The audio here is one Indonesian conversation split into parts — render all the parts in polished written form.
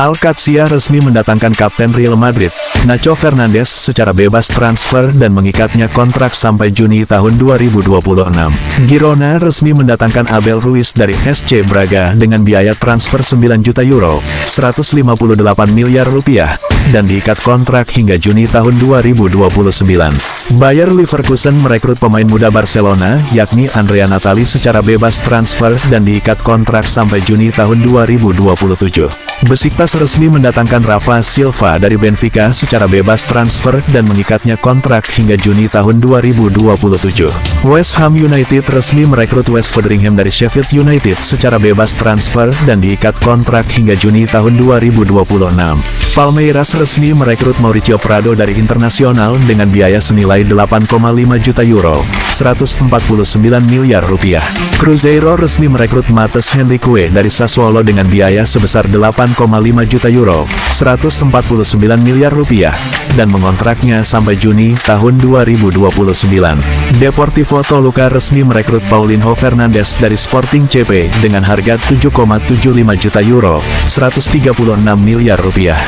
Alcatia resmi mendatangkan Kapten Real Madrid, Nacho Fernandes secara bebas transfer dan mengikatnya kontrak sampai Juni tahun 2026. Girona resmi mendatangkan Abel Ruiz dari SC Braga dengan biaya transfer 9 juta euro, 158 miliar rupiah, dan diikat kontrak hingga Juni tahun 2029. Bayer Leverkusen merekrut pemain muda Barcelona, yakni Andrea Natali secara bebas transfer dan diikat kontrak sampai Juni tahun 2027. Besiktas resmi mendatangkan Rafa Silva dari Benfica secara bebas transfer dan mengikatnya kontrak hingga Juni tahun 2027. West Ham United resmi merekrut Wes Foderingham dari Sheffield United secara bebas transfer dan diikat kontrak hingga Juni tahun 2026. Palmeiras resmi merekrut Mauricio Prado dari Internacional dengan biaya senilai 8,5 juta euro, 149 miliar rupiah. Cruzeiro resmi merekrut Matheus Henrique dari Sassuolo dengan biaya sebesar 8,5 juta euro, 149 miliar rupiah, dan mengontraknya sampai Juni tahun 2029. Deportivo Toluca resmi merekrut Paulinho Fernandes dari Sporting CP dengan harga 7,75 juta euro, 136 miliar rupiah.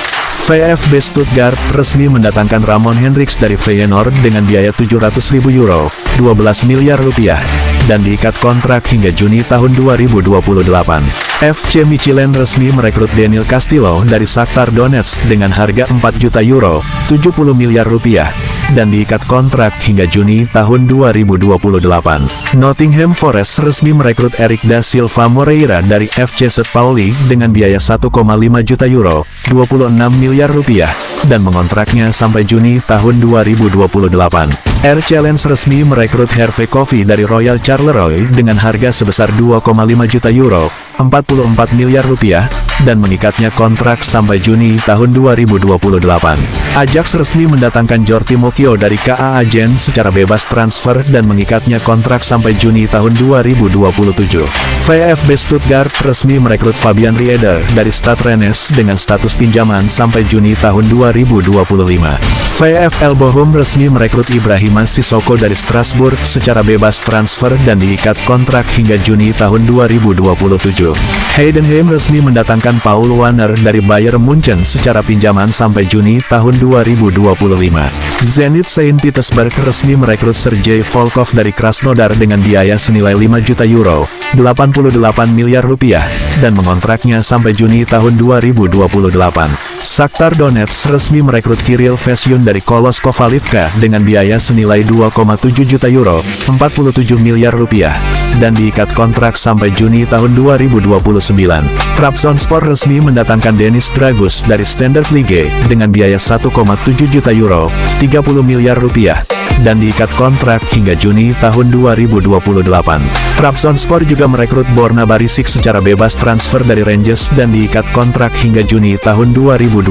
VfB Stuttgart resmi mendatangkan Ramon Hendricks dari Feyenoord dengan biaya 700.000 euro, 12 miliar rupiah, dan diikat kontrak hingga Juni tahun 2028. FC Michelin resmi merekrut Daniel Castillo dari Shakhtar Donetsk dengan harga 4 juta euro, 70 miliar rupiah, dan diikat kontrak hingga Juni tahun 2028. Nottingham Forest resmi merekrut Eric da Silva Moreira dari FC St. Pauli dengan biaya 1,5 juta euro, 26 miliar rupiah, dan mengontraknya sampai Juni tahun 2028. Air Challenge resmi merekrut Hervé Coffey dari Royal Charleroi dengan harga sebesar 2,5 juta euro, 44 miliar rupiah, dan mengikatnya kontrak sampai Juni tahun 2028. Ajax resmi mendatangkan Jordi Mokio dari KA Agen secara bebas transfer dan mengikatnya kontrak sampai Juni tahun 2027. VfB Stuttgart resmi merekrut Fabian Rieder dari Stade Rennes dengan status pinjaman sampai Juni tahun 2025. VfL Bochum resmi merekrut Ibrahima Sissoko dari Strasbourg secara bebas transfer dan diikat kontrak hingga Juni tahun 2027. Heidenheim resmi mendatangkan Paul Warner dari Bayern Munchen secara pinjaman sampai Juni tahun 2025. Zenit Saint Petersburg resmi merekrut Sergei Volkov dari Krasnodar dengan biaya senilai 5 juta euro, 88 miliar rupiah, dan mengontraknya sampai Juni tahun 2028. Shakhtar Donetsk resmi merekrut Kirill Vesyun dari Kolos Kovalivka dengan biaya senilai 2,7 juta euro, 47 miliar rupiah, dan diikat kontrak sampai Juni tahun 2029. Trabzonspor resmi mendatangkan Denis Dragus dari Standard Liège dengan biaya 1,7 juta euro, 30 miliar rupiah, dan diikat kontrak hingga Juni tahun 2028. Trabzonspor juga merekrut Borna Barisic secara bebas transfer dari Rangers dan diikat kontrak hingga Juni tahun 2026.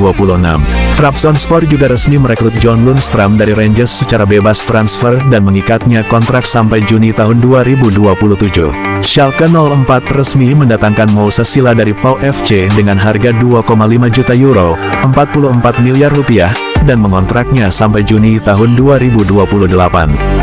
Trabzonspor juga resmi merekrut John Lundstram dari Rangers secara bebas transfer dan mengikatnya kontrak sampai Juni tahun 2027. Schalke 04 resmi mendatangkan Moussa Sila dari Pau FC dengan harga 2,5 juta euro, 44 miliar rupiah, dan mengontraknya sampai Juni tahun 2028.